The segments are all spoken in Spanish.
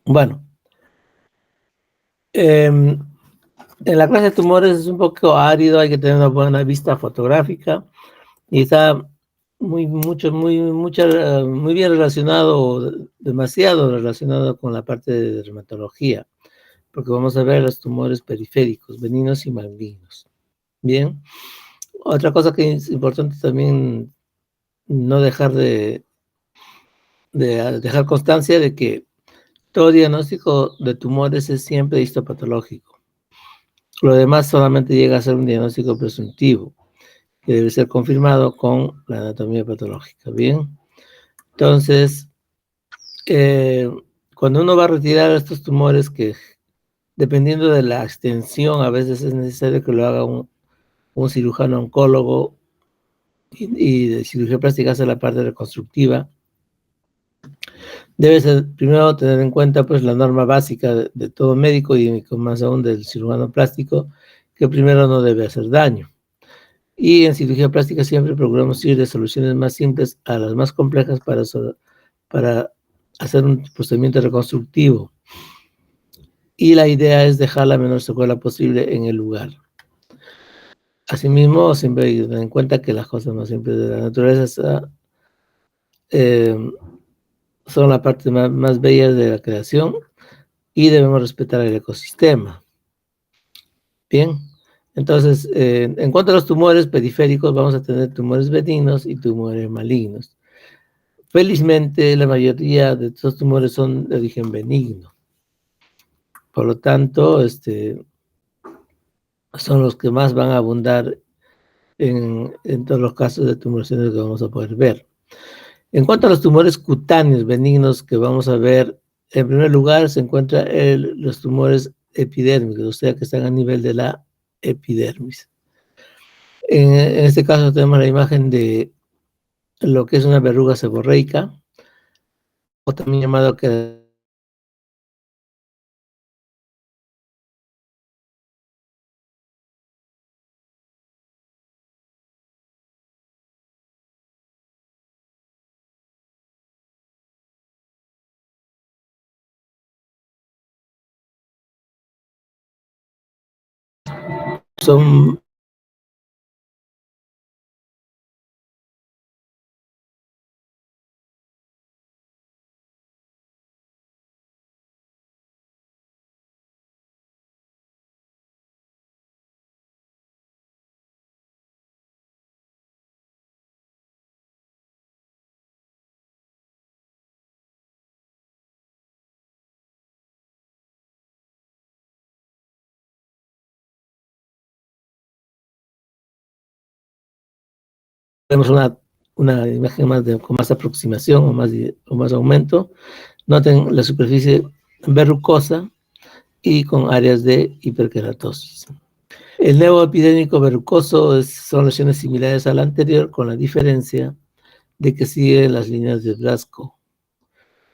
Bueno, en la clase de tumores es un poco árido, hay que tener una buena vista fotográfica y está muy bien relacionado, demasiado relacionado con la parte de dermatología, porque vamos a ver los tumores periféricos, benignos y malignos. Bien, otra cosa que es importante también no dejar de dejar constancia de que todo diagnóstico de tumores es siempre histopatológico. Lo demás solamente llega a ser un diagnóstico presuntivo, que debe ser confirmado con la anatomía patológica. Bien, entonces, cuando uno va a retirar estos tumores que, dependiendo de la extensión, a veces es necesario que lo haga un cirujano oncólogo y de cirugía plástica hace la parte reconstructiva. Debe ser, primero tener en cuenta pues la norma básica de todo médico y más aún del cirujano plástico, que primero no debe hacer daño. Y en cirugía plástica siempre procuramos ir de soluciones más simples a las más complejas para hacer un procedimiento reconstructivo. Y la idea es dejar la menor secuela posible en el lugar. Asimismo, siempre hay que tener en cuenta que las cosas más simples de la naturaleza eh, son la parte más bella de la creación y debemos respetar el ecosistema. Bien, entonces, en cuanto a los tumores periféricos, vamos a tener tumores benignos y tumores malignos. Felizmente, la mayoría de estos tumores son de origen benigno. Por lo tanto, son los que más van a abundar en todos los casos de tumores que vamos a poder ver. En cuanto a los tumores cutáneos benignos que vamos a ver, en primer lugar se encuentran los tumores epidérmicos, o sea, que están a nivel de la epidermis. En este caso tenemos la imagen de lo que es una verruga seborreica, o también llamado que son tenemos una imagen con más aproximación o más aumento. Noten la superficie verrucosa y con áreas de hiperkeratosis. El nevo epidémico verrucoso son lesiones similares a la anterior, con la diferencia de que siguen las líneas de Blasco,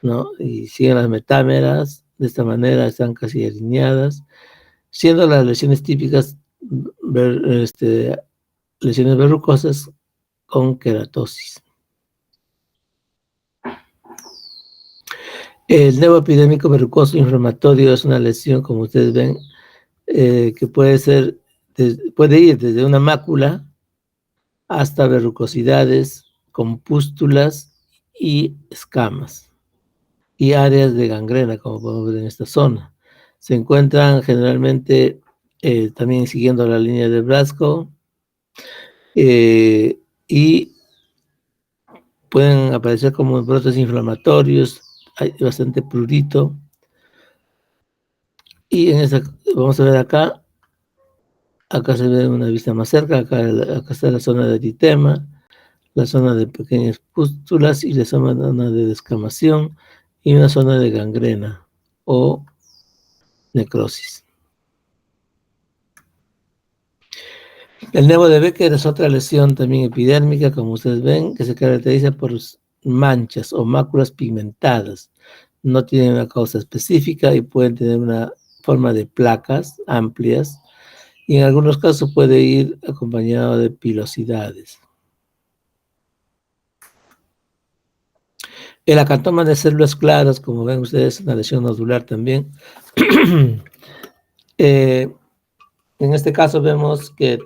¿no? Y siguen las metámeras, de esta manera están casi alineadas, siendo las lesiones típicas lesiones verrucosas con queratosis. El nevo epidémico verrucoso inflamatorio es una lesión, como ustedes ven, que puede ir desde una mácula hasta verrucosidades con pústulas y escamas, y áreas de gangrena, como podemos ver en esta zona. Se encuentran generalmente también siguiendo la línea de Blasco, y pueden aparecer como brotes inflamatorios, hay bastante prurito. Y vamos a ver acá se ve una vista más cerca, acá está la zona de eritema, la zona de pequeñas pústulas y la zona de descamación y una zona de gangrena o necrosis. El nevo de Becker es otra lesión también epidérmica, como ustedes ven, que se caracteriza por manchas o máculas pigmentadas. No tienen una causa específica y pueden tener una forma de placas amplias, y en algunos casos puede ir acompañado de pilosidades. El acantoma de células claras, como ven ustedes, es una lesión nodular también. En este caso vemos que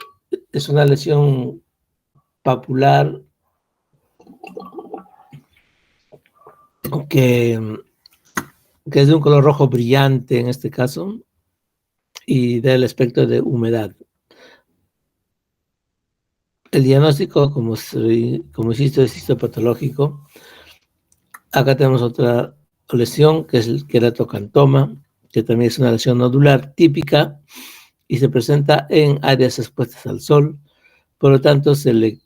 es una lesión papular que es de un color rojo brillante en este caso y da el aspecto de humedad. El diagnóstico, como insisto, es histopatológico. Acá tenemos otra lesión que es el queratocantoma, que también es una lesión nodular típica y se presenta en áreas expuestas al sol. Por lo tanto, se le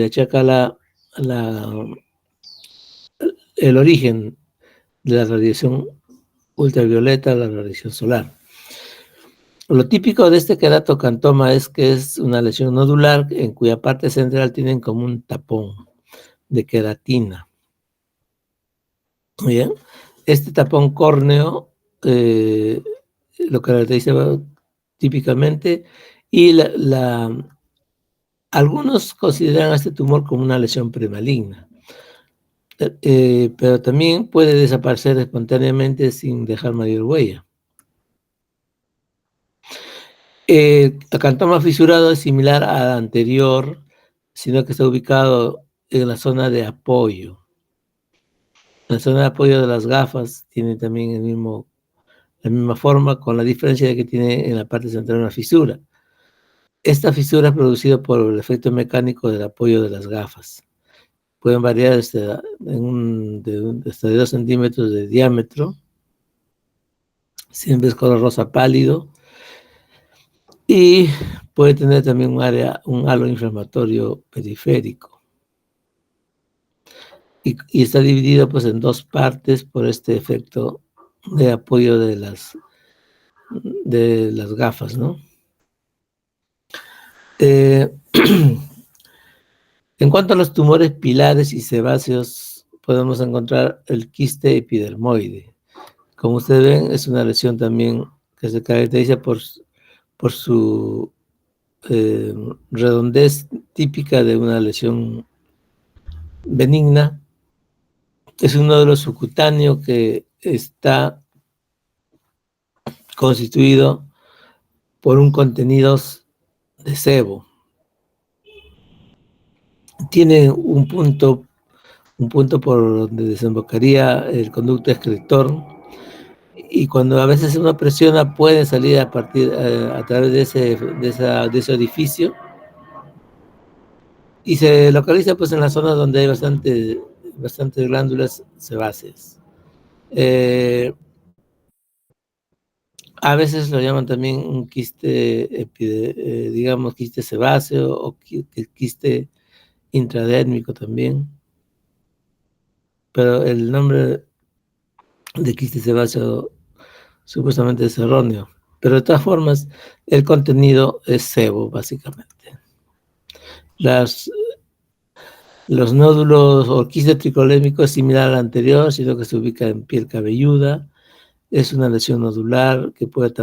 achaca el origen de la radiación ultravioleta, la radiación solar. Lo típico de este queratocantoma es que es una lesión nodular en cuya parte central tienen como un tapón de queratina. Bien, este tapón córneo lo caracteriza típicamente y algunos consideran a este tumor como una lesión premaligna, pero también puede desaparecer espontáneamente sin dejar mayor huella. El acantoma fisurado es similar al anterior, sino que está ubicado en la zona de apoyo. La zona de apoyo de las gafas tiene también la misma forma, con la diferencia de que tiene en la parte central una fisura. Esta fisura es producida por el efecto mecánico del apoyo de las gafas. Pueden variar hasta de 2 centímetros de diámetro, siempre es color rosa pálido, y puede tener también un halo inflamatorio periférico. Y está dividido pues en 2 partes por este efecto de apoyo de las gafas, ¿no? En cuanto a los tumores pilares y sebáceos, podemos encontrar el quiste epidermoide. Como ustedes ven, es una lesión también que se caracteriza por su redondez típica de una lesión benigna. Es un nódulo subcutáneo que está constituido por un contenido de sebo. Tiene un punto por donde desembocaría el conducto excretor, y cuando a veces uno presiona puede salir a través de ese orificio, y se localiza pues en la zona donde hay bastantes glándulas sebáceas. A veces lo llaman también un quiste, digamos, quiste sebáceo o quiste intradérmico también, pero el nombre de quiste sebáceo supuestamente es erróneo, pero de todas formas el contenido es sebo básicamente. Los nódulos o quiste tricolémico es similar al anterior, sino que se ubica en piel cabelluda. Es una lesión nodular que puede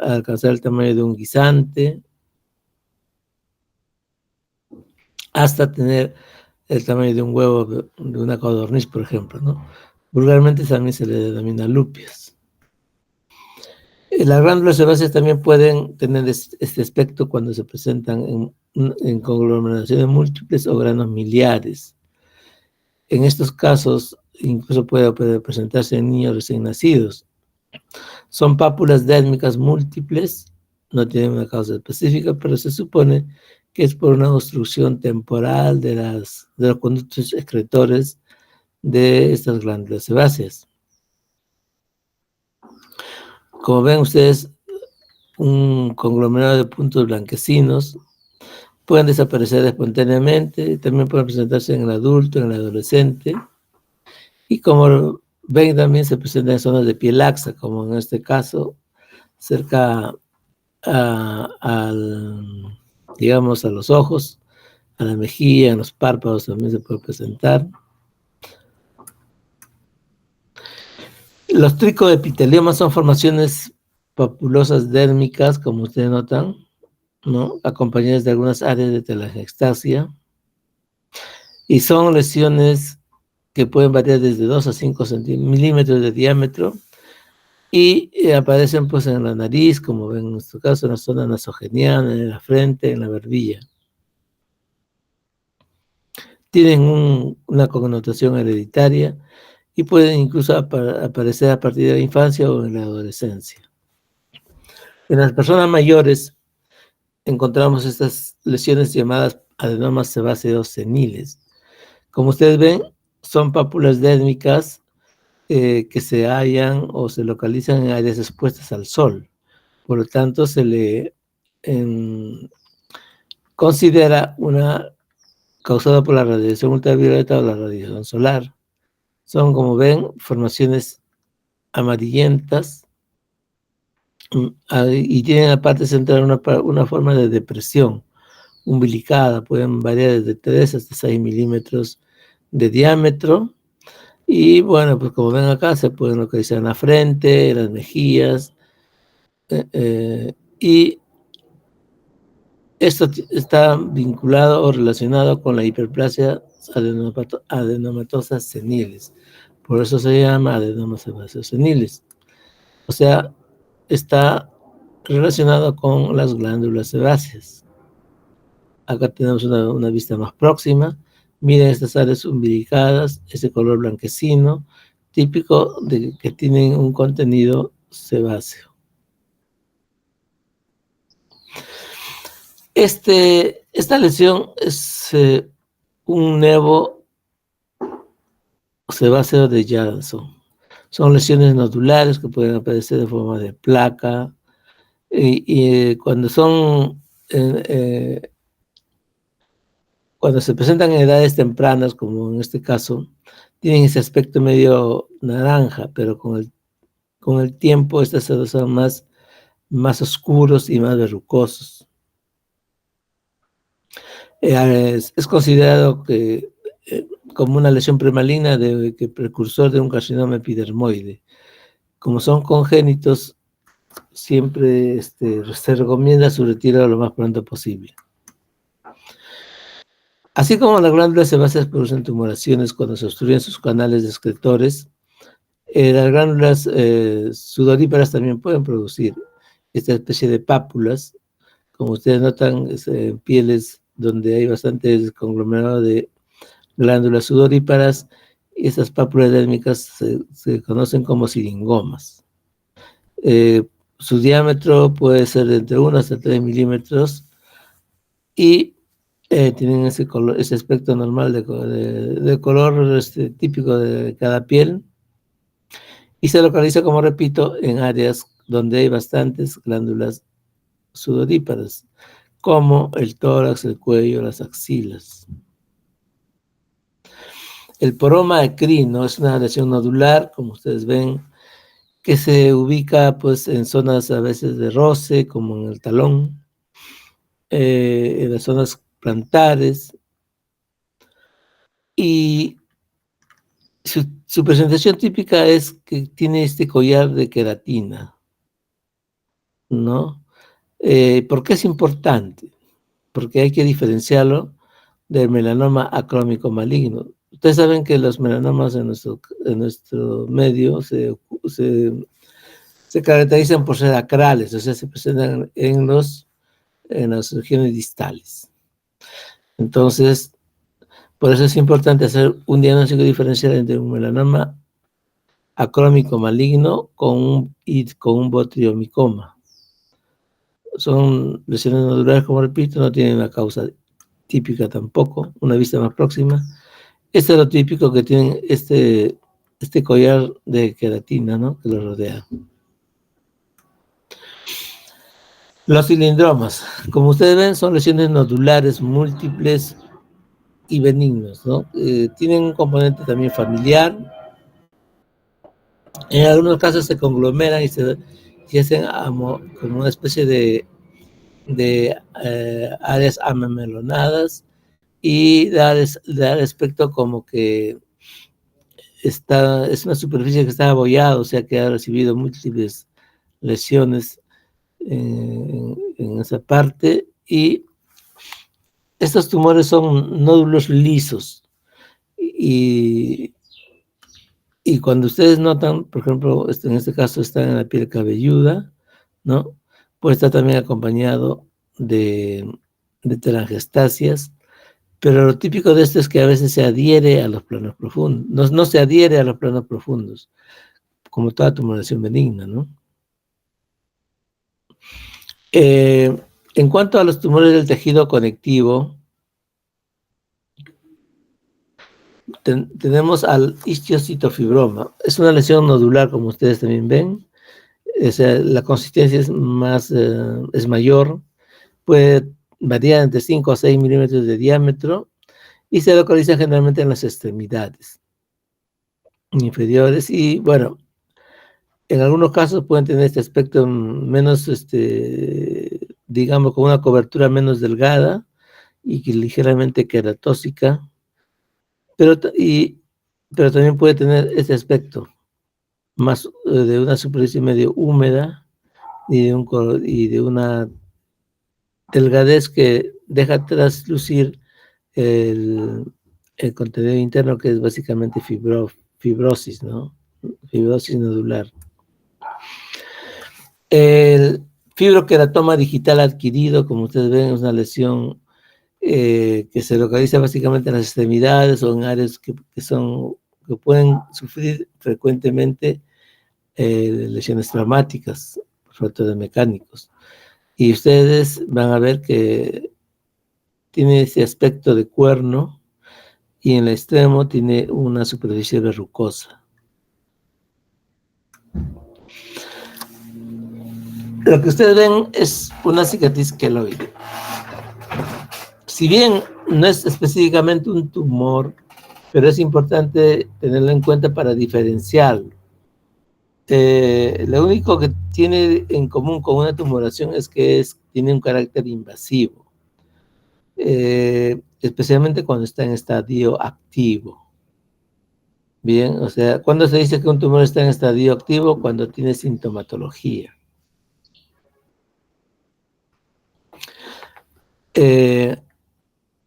alcanzar el tamaño de un guisante hasta tener el tamaño de un huevo de una codorniz, por ejemplo, ¿no? Vulgarmente también se le denomina lupias. Las glándulas sebáceas también pueden tener este aspecto cuando se presentan en conglomeraciones múltiples o granos miliares. En estos casos, incluso puede presentarse en niños recién nacidos. Son pápulas dérmicas múltiples, no tienen una causa específica, pero se supone que es por una obstrucción temporal de los conductos excretores de estas glándulas sebáceas. Como ven ustedes, un conglomerado de puntos blanquecinos pueden desaparecer espontáneamente, también pueden presentarse en el adulto, en el adolescente, y como ven también se presentan en zonas de piel laxa, como en este caso, cerca digamos, a los ojos, a la mejilla, en los párpados también se puede presentar. Los tricoepiteliomas son formaciones papulosas dérmicas, como ustedes notan, ¿no? Acompañadas de algunas áreas de telangiectasia, y son lesiones que pueden variar desde 2 a 5 milímetros de diámetro, y aparecen pues en la nariz, como ven en nuestro caso, en la zona nasogeniana, en la frente, en la barbilla. Tienen una connotación hereditaria y pueden incluso aparecer a partir de la infancia o en la adolescencia. En las personas mayores encontramos estas lesiones llamadas adenomas sebáceos seniles. Como ustedes ven, son pápulas dérmicas que se hallan o se localizan en áreas expuestas al sol. Por lo tanto, se le considera una causada por la radiación ultravioleta o la radiación solar. Son, como ven, formaciones amarillentas y tienen en la parte central una forma de depresión umbilicada. Pueden variar desde 3 hasta 6 milímetros de diámetro. Y bueno, pues como ven acá, se pueden localizar en la frente, en las mejillas, y esto está vinculado o relacionado con la hiperplasia adenomatosas seniles. Por eso se llama adenomas sebáceos seniles. O sea, está relacionado con las glándulas sebáceas. Acá tenemos una vista más próxima. Miren estas áreas umbilicadas, ese color blanquecino, típico de que tienen un contenido sebáceo. Esta lesión es un nevo sebáceo de Janssen. Son lesiones nodulares que pueden aparecer de forma de placa y cuando cuando se presentan en edades tempranas, como en este caso, tienen ese aspecto medio naranja, pero con el tiempo estas son más oscuros y más verrucosos. Es considerado como una lesión premaligna precursor de un carcinoma epidermoide. Como son congénitos, siempre se recomienda su retiro lo más pronto posible. Así como las glándulas sebáceas producen tumoraciones cuando se obstruyen sus canales excretores, las glándulas sudoríparas también pueden producir esta especie de pápulas. Como ustedes notan, en pieles donde hay bastante conglomerado de glándulas sudoríparas, y estas pápulas dérmicas se conocen como siringomas. Su diámetro puede ser de entre 1 hasta 3 milímetros y tienen ese aspecto normal de color típico de cada piel, y se localiza, como repito, en áreas donde hay bastantes glándulas sudoríparas, como el tórax, el cuello, las axilas. El poroma acrino es una lesión nodular, como ustedes ven, que se ubica pues en zonas a veces de roce, como en el talón, en las zonas plantares, y su presentación típica es que tiene este collar de queratina, ¿no? ¿Por qué es importante? Porque hay que diferenciarlo del melanoma acrómico maligno. Ustedes saben que los melanomas en nuestro medio se caracterizan por ser acrales, o sea, se presentan en las regiones distales. Entonces, por eso es importante hacer un diagnóstico diferencial entre un melanoma acrómico maligno y con un botriomicoma. Son lesiones nodulares, como repito, no tienen una causa típica tampoco, una vista más próxima. Esto es lo típico que tienen este collar de queratina, ¿no?, que lo rodea. Los cilindromas, como ustedes ven, son lesiones nodulares múltiples y benignos, ¿no? Tienen un componente también familiar. En algunos casos se conglomeran y se hacen como una especie de áreas amelonadas, y da el aspecto como que es una superficie que está abollada, o sea que ha recibido múltiples lesiones en esa parte, y estos tumores son nódulos lisos y Y cuando ustedes notan, por ejemplo, en este caso está en la piel cabelluda, ¿no? Puede estar también acompañado de telangiectasias, pero lo típico de esto es que a veces se adhiere a los planos profundos, no se adhiere a los planos profundos, como toda tumoración benigna, ¿no? En cuanto a los tumores del tejido conectivo, tenemos al isquiocitofibroma. Es una lesión nodular, como ustedes también ven. La consistencia es mayor, puede variar entre 5 a 6 milímetros de diámetro y se localiza generalmente en las extremidades inferiores y, bueno, en algunos casos pueden tener este aspecto menos, digamos, con una cobertura menos delgada y que ligeramente queratóxica, pero también puede tener este aspecto más de una superficie medio húmeda y de una delgadez que deja traslucir el, el contenido interno, que es básicamente fibrosis, ¿no? Fibrosis nodular. El fibroqueratoma digital adquirido, como ustedes ven, es una lesión que se localiza básicamente en las extremidades o en áreas que pueden sufrir frecuentemente lesiones traumáticas, fracturas mecánicos. Y ustedes van a ver que tiene ese aspecto de cuerno y en el extremo tiene una superficie verrucosa. Lo que ustedes ven es una cicatriz queloide. Si bien no es específicamente un tumor, pero es importante tenerlo en cuenta para diferenciarlo. Lo único que tiene en común con una tumoración es que tiene un carácter invasivo, especialmente cuando está en estadio activo. Bien, o sea, ¿cuándo se dice que un tumor está en estadio activo? Cuando tiene sintomatología.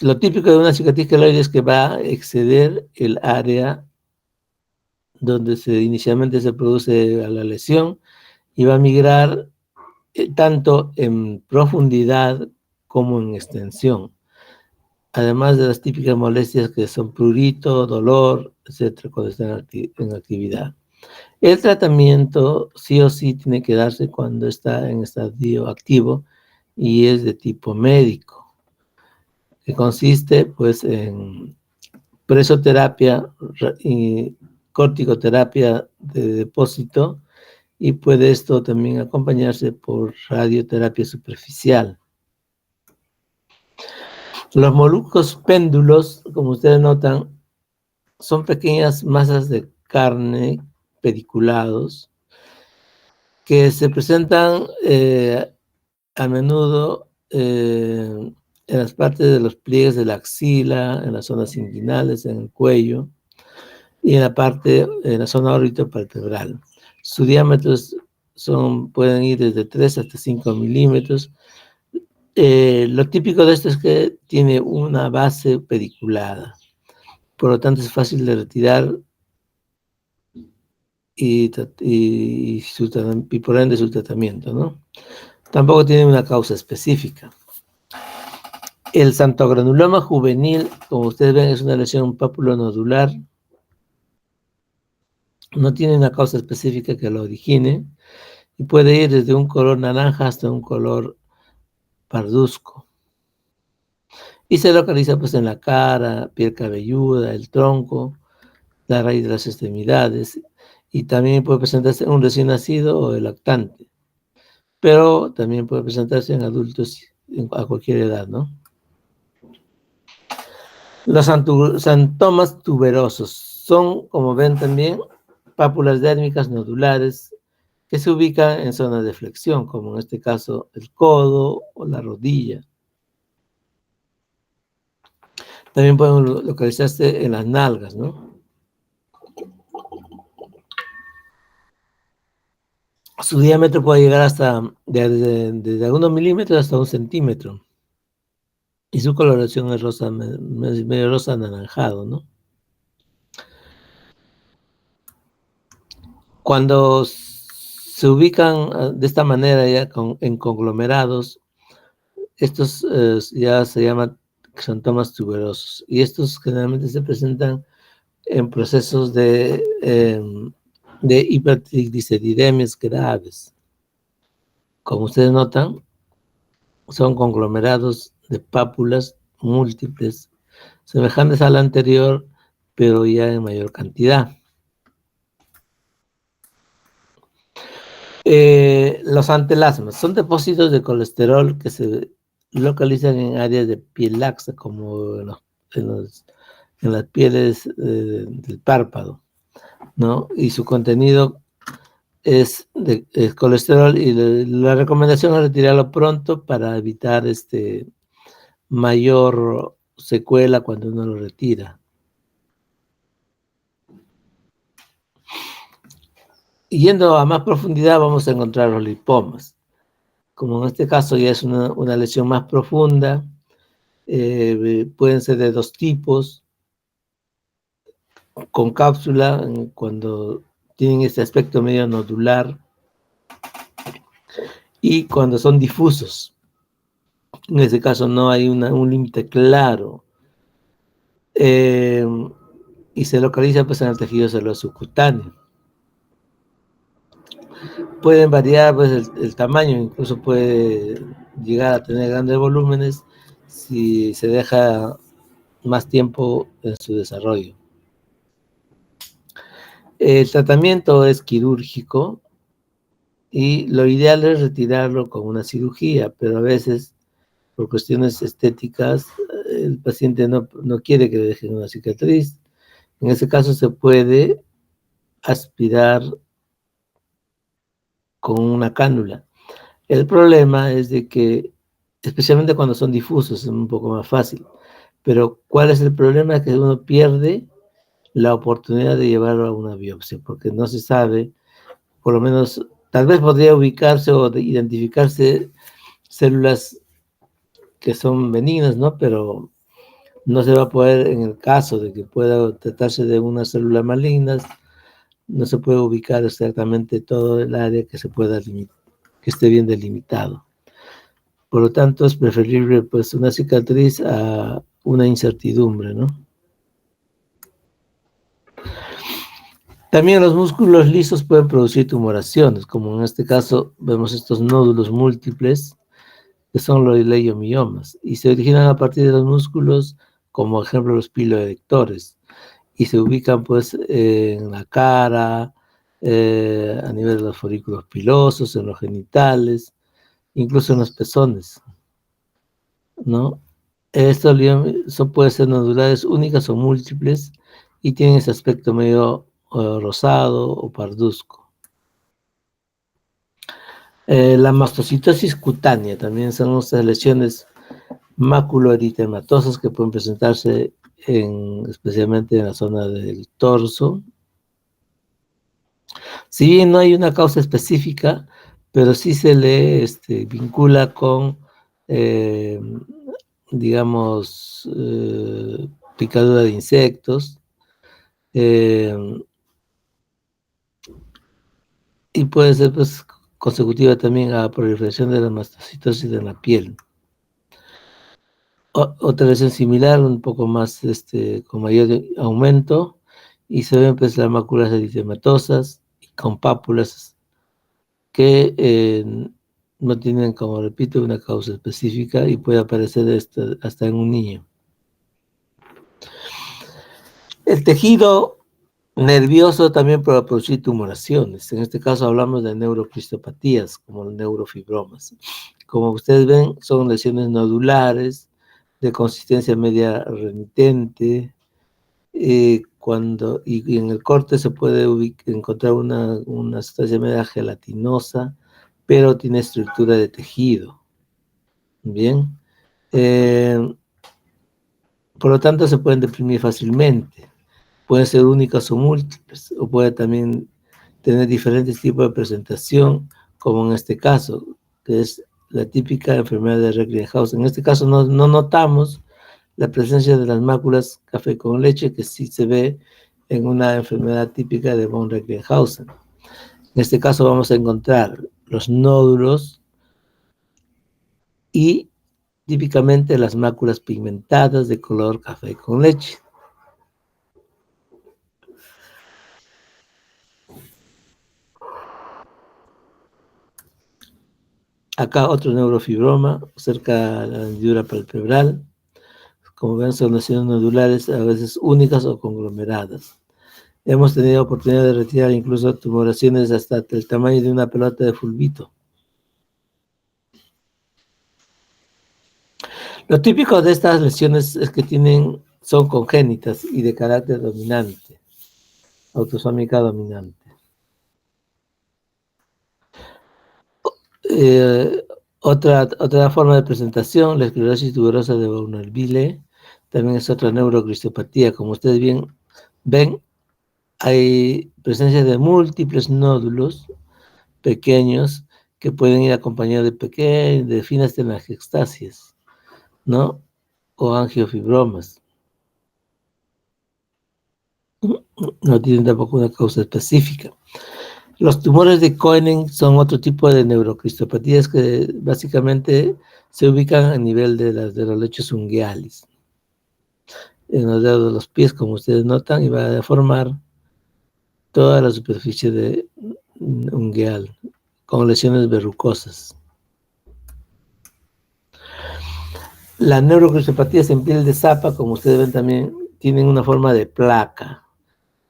Lo típico de una cicatriz queloide es que va a exceder el área donde inicialmente se produce la lesión y va a migrar tanto en profundidad como en extensión, además de las típicas molestias que son prurito, dolor, etcétera, cuando está en actividad. El tratamiento sí o sí tiene que darse cuando está en estadio activo y es de tipo médico, que consiste pues en presoterapia y corticoterapia de depósito, y puede esto también acompañarse por radioterapia superficial. Los moluscos péndulos, como ustedes notan, son pequeñas masas de carne pediculados que se presentan a menudo en las partes de los pliegues de la axila, en las zonas inguinales, en el cuello y en la zona orbitovertebral. Su diámetro pueden ir desde 3 hasta 5 milímetros. Lo típico de esto es que tiene una base pediculada, por lo tanto es fácil de retirar y por ende su tratamiento, ¿no? Tampoco tiene una causa específica. El xantogranuloma juvenil, como ustedes ven, es una lesión papulonodular. No tiene una causa específica que lo origine y puede ir desde un color naranja hasta un color parduzco. Y se localiza pues en la cara, piel cabelluda, el tronco, la raíz de las extremidades, y también puede presentarse en un recién nacido o el lactante, pero también puede presentarse en adultos a cualquier edad, ¿no? Los xantomas tuberosos son, como ven también, pápulas dérmicas nodulares que se ubican en zonas de flexión, como en este caso el codo o la rodilla. También pueden localizarse en las nalgas, ¿no? Su diámetro puede llegar hasta desde algunos milímetros hasta 1 centímetro. Y su coloración es rosa, medio rosa anaranjado, ¿no? Cuando se ubican de esta manera ya en conglomerados, estos ya se llaman xantomas tuberosos, y estos generalmente se presentan en procesos de hipertrigliceridemias graves. Como ustedes notan, son conglomerados de pápulas múltiples, semejantes al anterior, pero ya en mayor cantidad. Los antelasmas son depósitos de colesterol que se localizan en áreas de piel laxa, como en las pieles del párpado, ¿no? Y su contenido es de colesterol, y la recomendación es retirarlo pronto para evitar mayor secuela cuando uno lo retira. Yendo a más profundidad vamos a encontrar los lipomas. Como en este caso ya es una lesión más profunda, pueden ser de dos tipos: con cápsula, cuando tienen este aspecto medio nodular, y cuando son difusos. En este caso no hay un límite claro, y se localiza pues en el tejido celular subcutáneo. Pueden variar pues el tamaño, incluso puede llegar a tener grandes volúmenes si se deja más tiempo en su desarrollo. El tratamiento es quirúrgico y lo ideal es retirarlo con una cirugía, pero a veces por cuestiones estéticas el paciente no quiere que le dejen una cicatriz. En ese caso se puede aspirar con una cánula. El problema es de que, especialmente cuando son difusos, es un poco más fácil. Pero ¿cuál es el problema? Que uno pierde la oportunidad de llevarlo a una biopsia, porque no se sabe, por lo menos, tal vez podría ubicarse o identificarse células que son benignas, ¿no? Pero no se va a poder, en el caso de que pueda tratarse de una célula maligna, no se puede ubicar exactamente todo el área que se pueda limitar, que esté bien delimitado. Por lo tanto, es preferible pues una cicatriz a una incertidumbre, ¿no? También los músculos lisos pueden producir tumoraciones, como en este caso vemos estos nódulos múltiples, que son los leiomiomas, y se originan a partir de los músculos, como ejemplo los piloerectores, y se ubican pues en la cara, a nivel de los folículos pilosos, en los genitales, incluso en los pezones, ¿no? Estos pueden ser nodulares únicas o múltiples, y tienen ese aspecto medio rosado o parduzco. La mastocitosis cutánea también son estas lesiones maculoeritematosas que pueden presentarse especialmente en la zona del torso. Si bien no hay una causa específica, pero sí se le vincula con, digamos, picadura de insectos, y puede ser pues consecutiva también a la proliferación de la mastocitosis en la piel. Otra lesión similar, un poco más, con mayor aumento, y se ven pues las máculas eritematosas con pápulas que no tienen, como repito, una causa específica, y puede aparecer hasta en un niño. El tejido nervioso también puede producir tumoraciones. En este caso hablamos de neurocristopatías, como los neurofibromas. Como ustedes ven, son lesiones nodulares de consistencia media remitente, y en el corte se puede encontrar una sustancia media gelatinosa, pero tiene estructura de tejido. Bien. Por lo tanto, se pueden deprimir fácilmente. Pueden ser únicas o múltiples, o puede también tener diferentes tipos de presentación, como en este caso, que es la típica enfermedad de Recklinghausen. En este caso no notamos la presencia de las máculas café con leche, que sí se ve en una enfermedad típica de von Recklinghausen. En este caso vamos a encontrar los nódulos y típicamente las máculas pigmentadas de color café con leche. Acá otro neurofibroma cerca de la hendidura palpebral. Como ven, son lesiones nodulares a veces únicas o conglomeradas. Hemos tenido oportunidad de retirar incluso tumoraciones hasta el tamaño de una pelota de fulbito. Lo típico de estas lesiones es que son congénitas y de carácter dominante, autosómica dominante. Otra forma de presentación, la esclerosis tuberosa de Bournonville, también es otra neurocristopatía. Como ustedes bien ven, hay presencia de múltiples nódulos pequeños que pueden ir acompañados de finas telangiectasias, ¿no? O angiofibromas. No tienen tampoco una causa específica. Los tumores de Koenen son otro tipo de neurocristopatías que básicamente se ubican a nivel de los lechos ungueales, en los dedos de los pies, como ustedes notan, y va a deformar toda la superficie de ungueal, con lesiones verrucosas. Las neurocristopatías en piel de zapa, como ustedes ven también, tienen una forma de placa,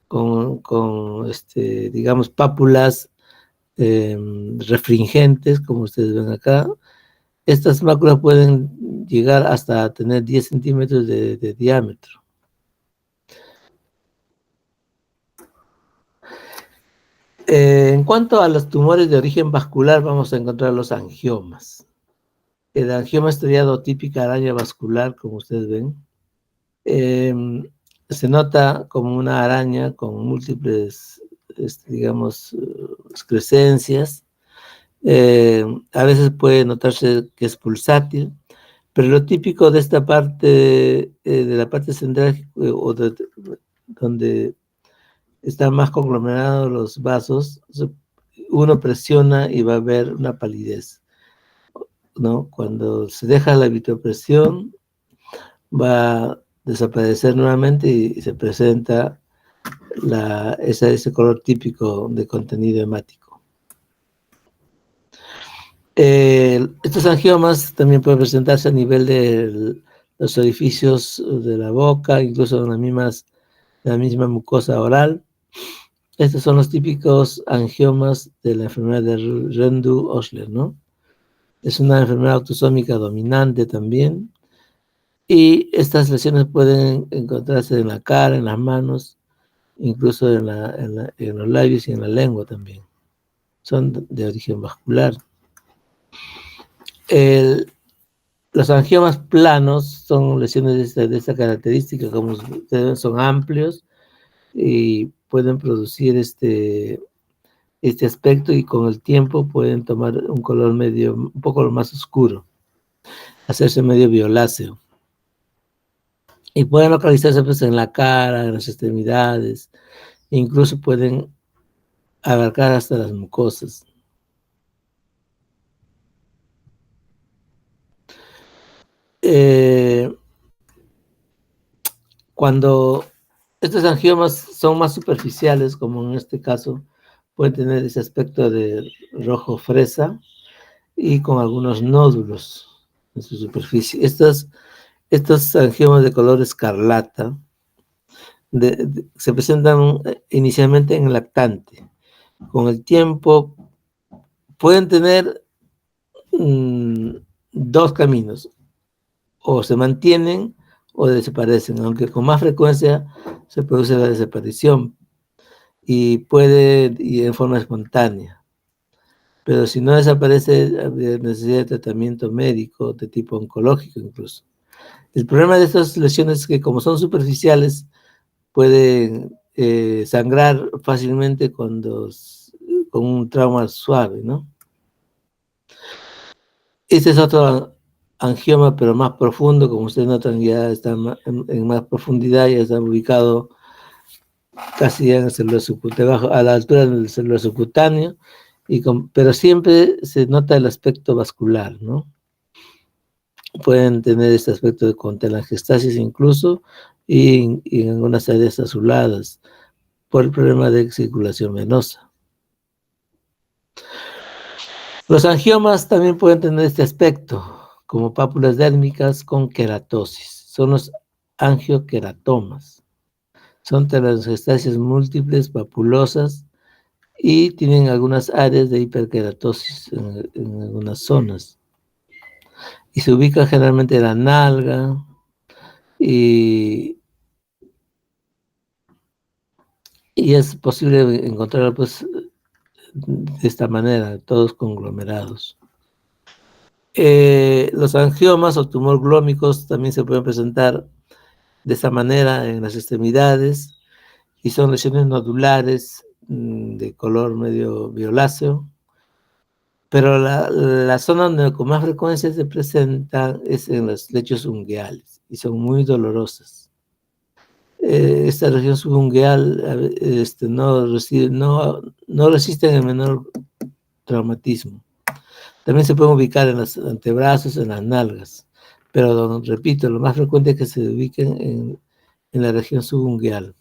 con digamos, pápulas refringentes, como ustedes ven acá. Estas máculas pueden llegar hasta tener 10 centímetros de diámetro. En cuanto a los tumores de origen vascular, vamos a encontrar los angiomas. El angioma estriado típica araña vascular, como ustedes ven, se nota como una araña con múltiples, digamos, excrescencias. A veces puede notarse que es pulsátil, pero lo típico de esta parte, de la parte central, donde están más conglomerados los vasos, uno presiona y va a ver una palidez, ¿no? Cuando se deja la vitropresión, va a desaparecer nuevamente y se presenta ese color típico de contenido hemático. Estos angiomas también pueden presentarse a nivel de los orificios de la boca, incluso en la misma mucosa oral. Estos son los típicos angiomas de la enfermedad de Rendu-Osler, ¿no? Es una enfermedad autosómica dominante también. Y estas lesiones pueden encontrarse en la cara, en las manos, incluso en los labios y en la lengua también. Son de origen vascular. Los angiomas planos son lesiones de esta característica, como ustedes ven, son amplios y pueden producir este aspecto, y con el tiempo pueden tomar un color un poco más oscuro, hacerse medio violáceo. Y pueden localizarse pues en la cara, en las extremidades, e incluso pueden abarcar hasta las mucosas. Cuando estos angiomas son más superficiales, como en este caso, pueden tener ese aspecto de rojo fresa y con algunos nódulos en su superficie. Estos angiomas de color escarlata se presentan inicialmente en el lactante. Con el tiempo pueden tener dos caminos: o se mantienen o desaparecen, aunque con más frecuencia se produce la desaparición y puede ir en forma espontánea. Pero si no desaparece, habría necesidad de tratamiento médico de tipo oncológico incluso. El problema de estas lesiones es que, como son superficiales, pueden sangrar fácilmente con un trauma suave, ¿no? Este es otro angioma, pero más profundo. Como ustedes notan, ya está en más profundidad, ya está ubicado casi ya en el celular subcutáneo, debajo, a la altura del celular subcutáneo, pero siempre se nota el aspecto vascular, ¿no? Pueden tener este aspecto de telangiectasis incluso, y en algunas áreas azuladas, por el problema de circulación venosa. Los angiomas también pueden tener este aspecto, como pápulas dérmicas con queratosis. Son los angioqueratomas. Son telangiectasias múltiples, papulosas, y tienen algunas áreas de hiperqueratosis en algunas zonas. Y se ubica generalmente en la nalga, y es posible encontrar, pues, de esta manera, todos conglomerados. Los angiomas o tumor glómicos también se pueden presentar de esa manera en las extremidades, y son lesiones nodulares de color medio violáceo, pero la zona donde con más frecuencia se presentan es en los lechos ungueales, y son muy dolorosas. Esta región subungueal no resiste el menor traumatismo. También se pueden ubicar en los antebrazos, en las nalgas, pero repito, lo más frecuente es que se ubiquen en la región subungueal.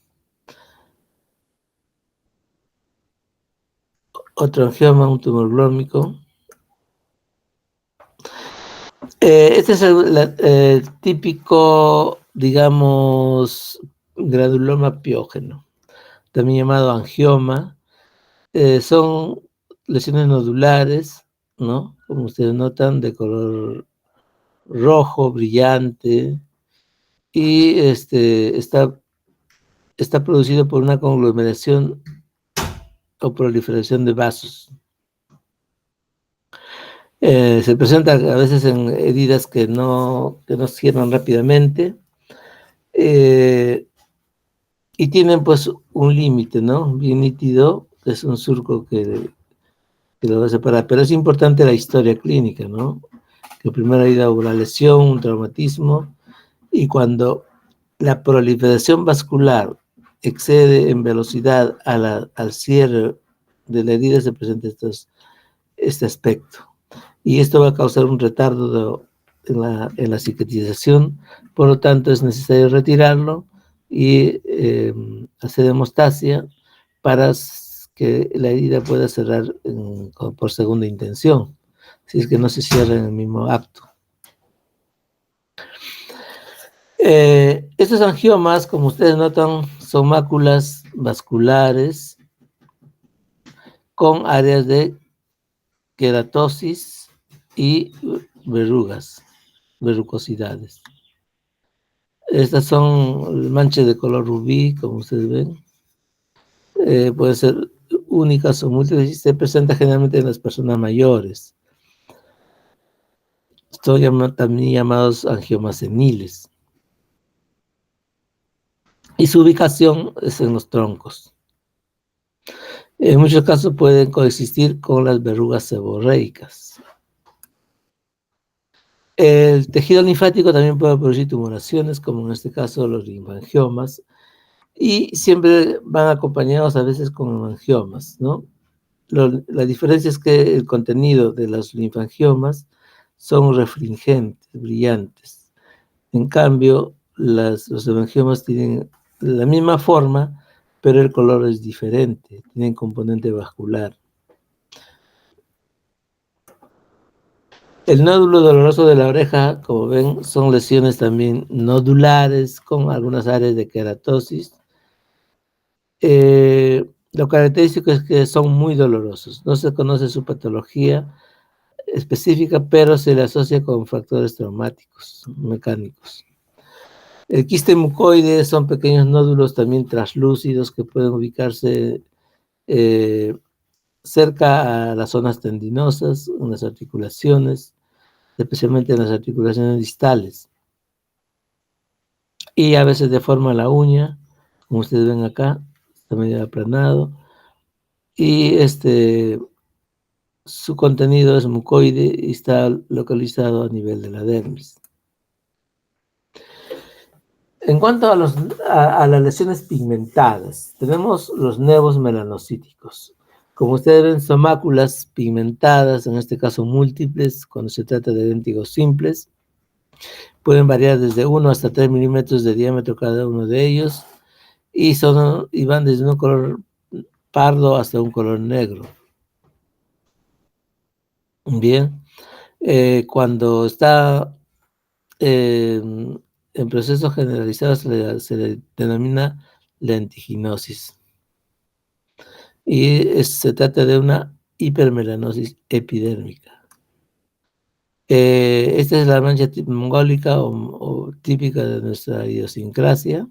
Otro angioma, un tumor glómico. Este es el típico, digamos, granuloma piógeno, también llamado angioma. Son lesiones nodulares, ¿no? Como ustedes notan, de color rojo, brillante, y está producido por una conglomeración o proliferación de vasos. Se presenta a veces en heridas que no cierran rápidamente, y tienen pues un límite, ¿no? Bien nítido, es un surco que lo va a separar, pero es importante la historia clínica, ¿no? Que primero ha ido una lesión, un traumatismo, y cuando la proliferación vascular excede en velocidad al cierre de la herida, se presenta este aspecto. Y esto va a causar un retardo en la cicatrización, por lo tanto es necesario retirarlo y hacer hemostasia para que la herida pueda cerrar por segunda intención, si es que no se cierra en el mismo acto. Estos angiomas, como ustedes notan, son máculas vasculares con áreas de queratosis y verrucosidades. Estas son manchas de color rubí, como ustedes ven. Pueden ser únicas o múltiples, y se presenta generalmente en las personas mayores. Son también llamados angiomas seniles. Y su ubicación es en los troncos. En muchos casos pueden coexistir con las verrugas seborreicas. El tejido linfático también puede producir tumoraciones, como en este caso los linfangiomas, y siempre van acompañados a veces con angiomas, ¿no? La diferencia es que el contenido de los linfangiomas son refringentes, brillantes. En cambio, los hemangiomas tienen la misma forma, pero el color es diferente, tienen componente vascular. El nódulo doloroso de la oreja, como ven, son lesiones también nodulares con algunas áreas de queratosis. Lo característico es que son muy dolorosos. No se conoce su patología específica, pero se le asocia con factores traumáticos mecánicos. El quiste mucoide son pequeños nódulos también translúcidos que pueden ubicarse cerca a las zonas tendinosas, en las articulaciones, especialmente en las articulaciones distales. Y a veces deforma la uña, como ustedes ven acá, está medio aplanado. Y su contenido es mucoide y está localizado a nivel de la dermis. En cuanto a las lesiones pigmentadas, tenemos los nevos melanocíticos. Como ustedes ven, son máculas pigmentadas, en este caso múltiples, cuando se trata de idénticos simples. Pueden variar desde 1 hasta 3 milímetros de diámetro cada uno de ellos y van desde un color pardo hasta un color negro. Bien, cuando está en proceso generalizado se le denomina lentiginosis. Y se trata de una hipermelanosis epidérmica. Esta es la mancha mongólica o típica de nuestra idiosincrasia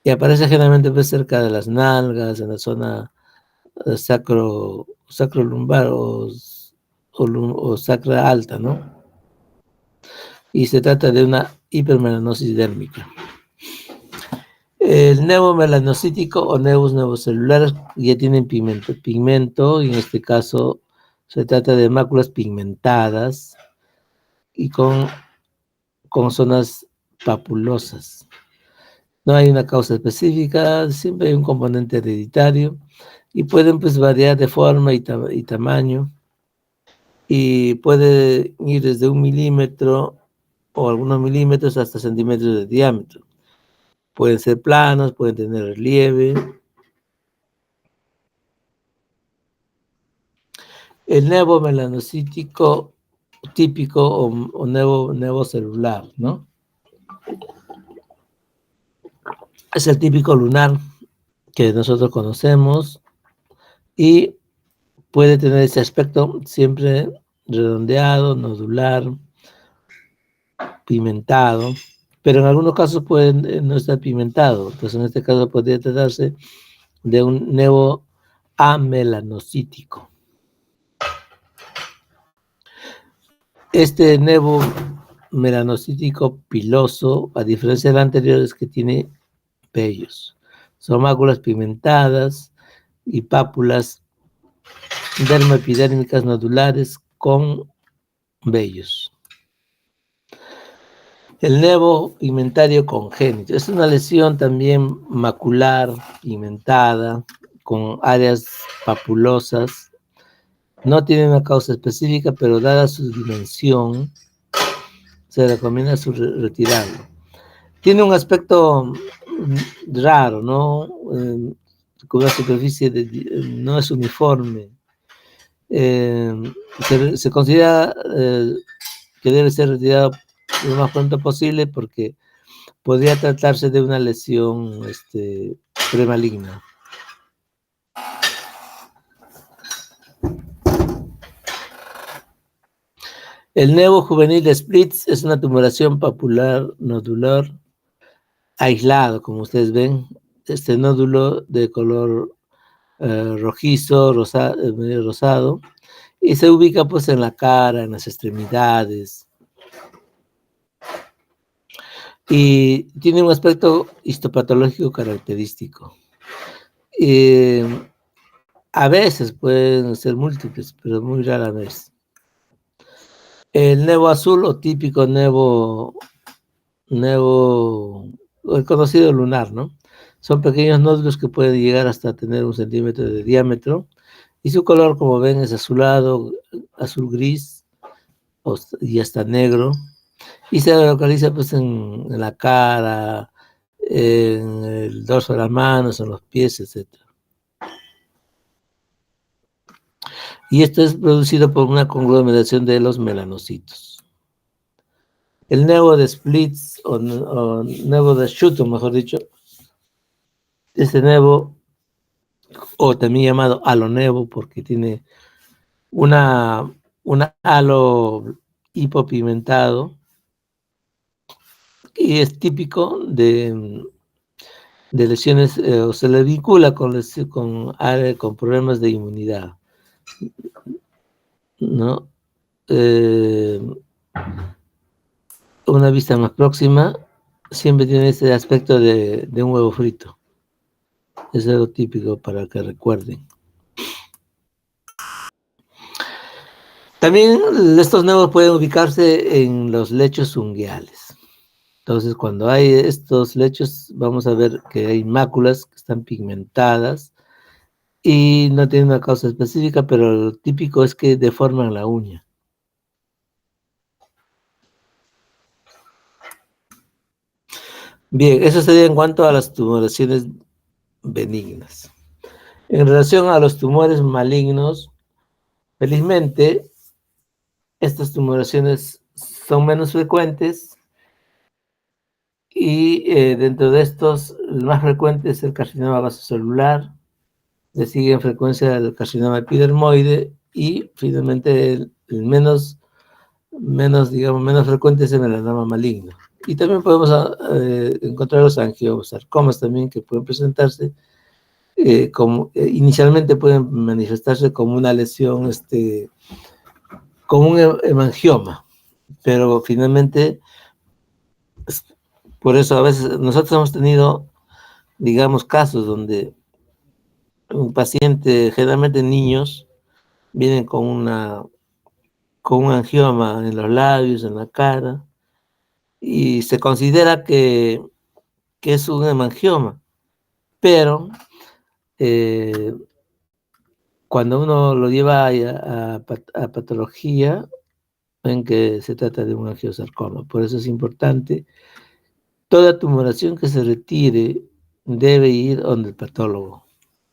y aparece generalmente pues, cerca de las nalgas, en la zona sacrolumbar o sacra alta, ¿no? Y se trata de una hipermelanosis dérmica. El nevo melanocítico o nevos nevocelulares ya tienen pigmento, y en este caso se trata de máculas pigmentadas y con zonas papulosas. No hay una causa específica, siempre hay un componente hereditario y pueden pues variar de forma y tamaño y puede ir desde 1 milímetro o algunos milímetros hasta centímetros de diámetro. Pueden ser planos, pueden tener relieve. El nevo melanocítico típico o nevo celular, ¿no? Es el típico lunar que nosotros conocemos y puede tener ese aspecto siempre redondeado, nodular, pigmentado, pero en algunos casos puede no estar pigmentado. Pues en este caso podría tratarse de un nevo amelanocítico. Este nevo melanocítico piloso, a diferencia del anterior, es que tiene vellos. Son máculas pigmentadas y pápulas dermoepidérmicas nodulares con vellos. El nevo pigmentario congénito es una lesión también macular, pigmentada, con áreas papulosas. No tiene una causa específica, pero dada su dimensión, se recomienda su retirarlo. Tiene un aspecto raro, ¿no? Con una superficie no es uniforme. Se considera que debe ser retirado lo más pronto posible porque podría tratarse de una lesión premaligna. El nevo juvenil de Spritz es una tumoración papular nodular aislado, como ustedes ven. Este nódulo de color rojizo, medio rosado, y se ubica pues en la cara, en las extremidades. Y tiene un aspecto histopatológico característico. A veces pueden ser múltiples, pero muy rara vez. El nevo azul o típico nevo, el conocido lunar, ¿no? Son pequeños nódulos que pueden llegar hasta tener 1 centímetro de diámetro y su color, como ven, es azulado, azul gris y hasta negro, y se localiza pues en la cara, en el dorso de las manos, en los pies, etc. Y esto es producido por una conglomeración de los melanocitos. El nevo de Splitz o nevo de Schutum, mejor dicho, este nevo, o también llamado halonevo, porque tiene un halo hipopigmentado y es típico de lesiones, o se le vincula con problemas de inmunidad, ¿no? Una vista más próxima siempre tiene ese aspecto de un huevo frito. Es algo típico para que recuerden. También estos nevos pueden ubicarse en los lechos unguiales. Entonces, cuando hay estos lechos, vamos a ver que hay máculas que están pigmentadas y no tienen una causa específica, pero lo típico es que deforman la uña. Bien, eso sería en cuanto a las tumoraciones benignas. En relación a los tumores malignos, felizmente, estas tumoraciones son menos frecuentes y dentro de estos, el más frecuente es el carcinoma vasocelular, le sigue en frecuencia el carcinoma epidermoide y finalmente el menos frecuente es el melanoma maligno. Y también podemos encontrar los angiosarcomas también que pueden presentarse, inicialmente pueden manifestarse como una lesión, como un hemangioma, pero finalmente, por eso a veces nosotros hemos tenido, digamos, casos donde un paciente, generalmente niños, vienen con un angioma en los labios, en la cara, y se considera que es un hemangioma, pero cuando uno lo lleva a patología, ven que se trata de un angiosarcoma. Por eso es importante, toda tumoración que se retire debe ir donde el patólogo,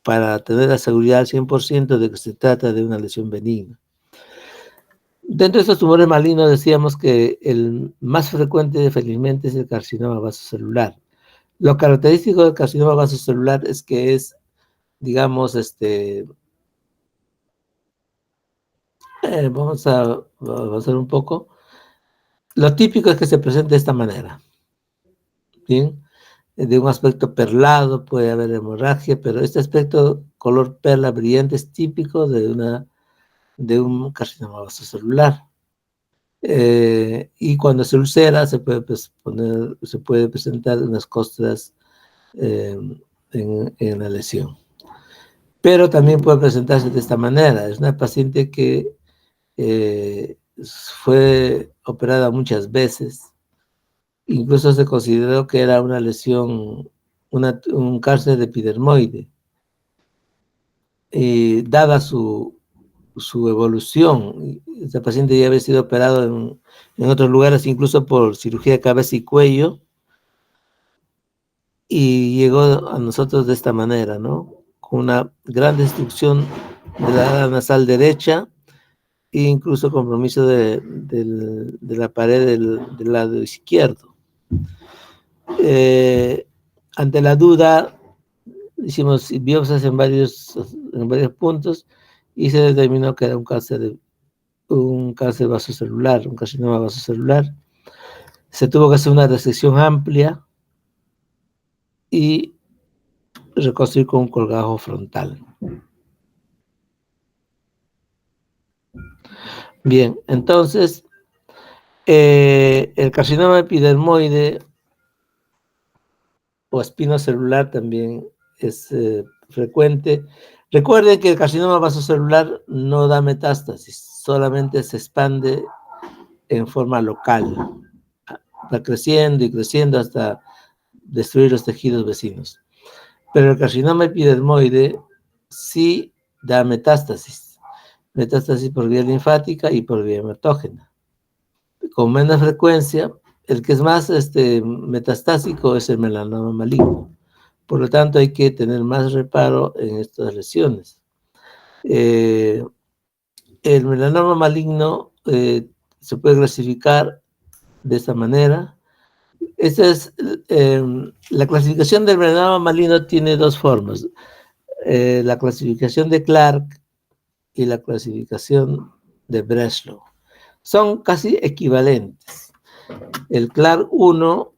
para tener la seguridad al 100% de que se trata de una lesión benigna. Dentro de estos tumores malignos decíamos que el más frecuente, felizmente, es el carcinoma vasocelular. Lo característico del carcinoma vasocelular es que es, digamos, vamos a avanzar un poco. Lo típico es que se presente de esta manera, ¿bien? De un aspecto perlado, puede haber hemorragia, pero este aspecto color perla brillante es típico de un carcinoma vasocelular. Y cuando se ulcera se puede presentar unas costras en la lesión. Pero también puede presentarse de esta manera. Es una paciente que fue operada muchas veces. Incluso se consideró que era una lesión, un cáncer epidermoide. Y dada su evolución, esta paciente ya había sido operado en otros lugares, incluso por cirugía de cabeza y cuello, y llegó a nosotros de esta manera, ¿no? Con una gran destrucción de la ala nasal derecha e incluso compromiso de la pared del lado izquierdo. Ante la duda, hicimos biopsias en varios puntos y se determinó que era un cáncer vasocelular, un carcinoma vasocelular. Se tuvo que hacer una resección amplia y reconstruir con un colgajo frontal. Bien, entonces, el carcinoma epidermoide o espinocelular también es frecuente. Recuerden que el carcinoma vasocelular no da metástasis, solamente se expande en forma local. Va creciendo y creciendo hasta destruir los tejidos vecinos. Pero el carcinoma epidermoide sí da metástasis por vía linfática y por vía hematógena. Con menos frecuencia, el que es más metastásico es el melanoma maligno. Por lo tanto, hay que tener más reparo en estas lesiones. El melanoma maligno se puede clasificar de esta manera. La clasificación del melanoma maligno tiene dos formas. La clasificación de Clark y la clasificación de Breslow. Son casi equivalentes. El Clark 1,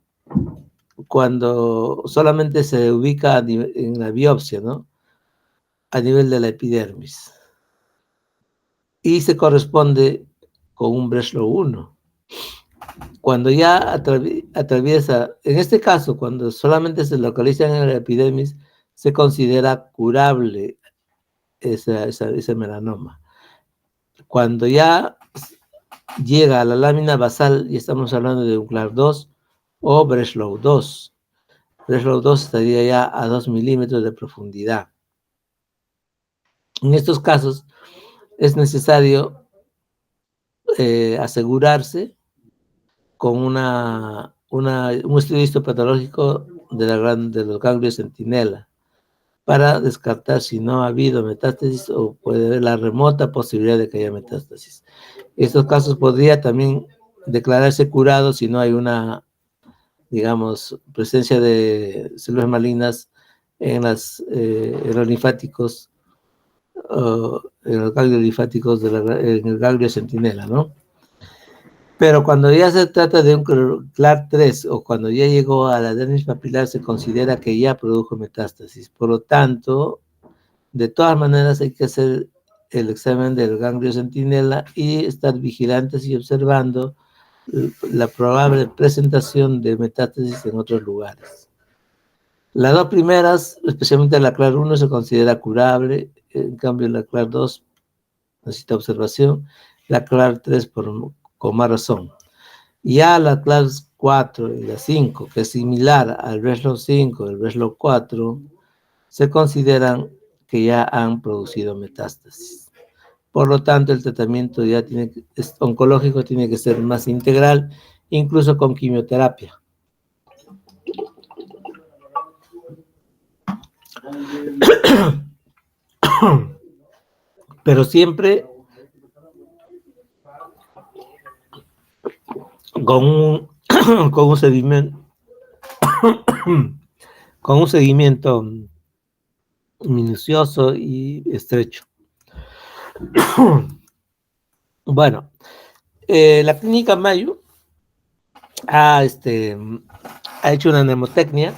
cuando solamente se ubica en la biopsia, ¿no? A nivel de la epidermis. Y se corresponde con un Breslow 1. Cuando ya atraviesa, en este caso, cuando solamente se localiza en la epidermis, se considera curable ese melanoma. Cuando ya llega a la lámina basal, y estamos hablando de un Clark 2, o Breslow 2. Breslow 2 estaría ya a 2 milímetros de profundidad. En estos casos es necesario asegurarse con un estudio histopatológico de los ganglios centinela para descartar si no ha habido metástasis o puede haber la remota posibilidad de que haya metástasis. En estos casos podría también declararse curado si no hay una, digamos, presencia de células malignas en los linfáticos, en los ganglios linfáticos en el ganglio centinela, ¿no? Pero cuando ya se trata de un CLAR3 o cuando ya llegó a la dermis papilar, se considera que ya produjo metástasis. Por lo tanto, de todas maneras hay que hacer el examen del ganglio centinela y estar vigilantes y observando la probable presentación de metástasis en otros lugares. Las dos primeras, especialmente la CLAR1, se considera curable, en cambio la CLAR2 necesita observación, la CLAR3 con más razón. Ya la clase 4 y la 5, que es similar al Breslow 5 y el Breslow 4, se consideran que ya han producido metástasis. Por lo tanto, el tratamiento oncológico tiene que ser más integral, incluso con quimioterapia. Pero siempre con un seguimiento con un seguimiento minucioso y estrecho. Bueno, la clínica Mayo ha hecho una mnemotecnia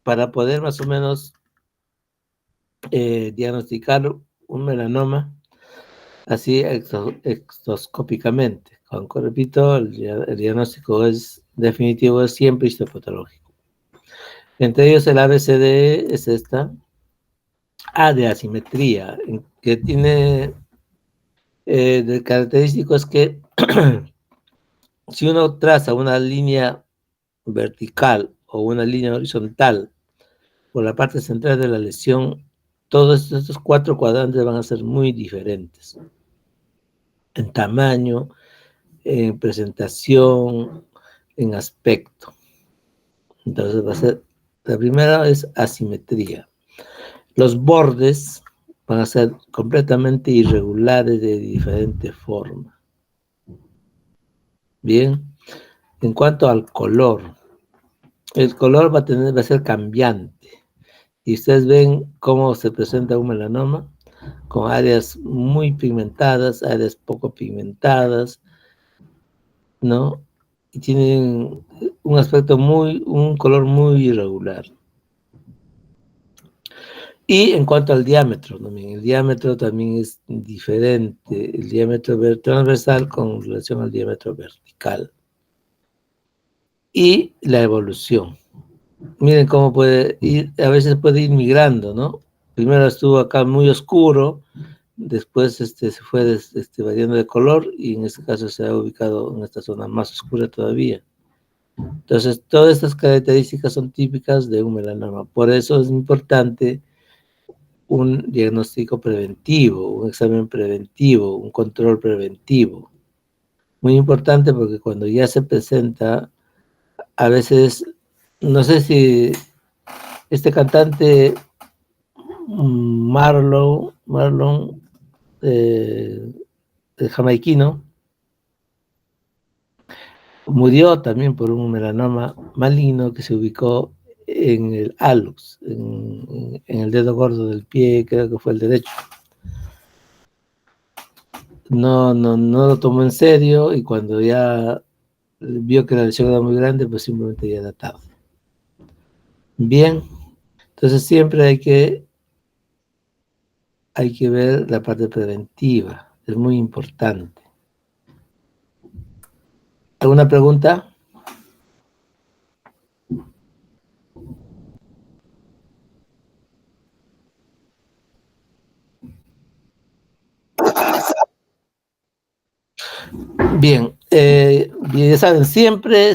para poder más o menos diagnosticar un melanoma así exoscópicamente. Como repito, el diagnóstico definitivo es siempre histopatológico. Entre ellos el ABCD es esta A de asimetría, que tiene de característico es que si uno traza una línea vertical o una línea horizontal por la parte central de la lesión, todos estos 4 cuadrantes van a ser muy diferentes en tamaño, en presentación, en aspecto. Entonces va a ser, la primera es asimetría. Los bordes van a ser completamente irregulares de diferente forma. Bien, en cuanto al color, el color va a ser cambiante. Y ustedes ven cómo se presenta un melanoma, con áreas muy pigmentadas, áreas poco pigmentadas, ¿no? Y tienen un color muy irregular. Y en cuanto al diámetro, también, el diámetro también es diferente, el diámetro transversal con relación al diámetro vertical. Y la evolución. Miren cómo puede ir, a veces puede ir migrando, ¿no? Primero estuvo acá muy oscuro, después se fue variando de color y en este caso se ha ubicado en esta zona más oscura todavía. Entonces, todas estas características son típicas de un melanoma. Por eso es importante un diagnóstico preventivo, un examen preventivo, un control preventivo. Muy importante porque cuando ya se presenta, a veces, no sé si este cantante Marlon, el jamaiquino, murió también por un melanoma maligno que se ubicó en el hallux, en el dedo gordo del pie, creo que fue el derecho. No lo tomó en serio y cuando ya vio que la lesión era muy grande, pues simplemente ya era tarde. Bien, entonces siempre hay que ver la parte preventiva, es muy importante. ¿Alguna pregunta? Bien, ya saben, siempre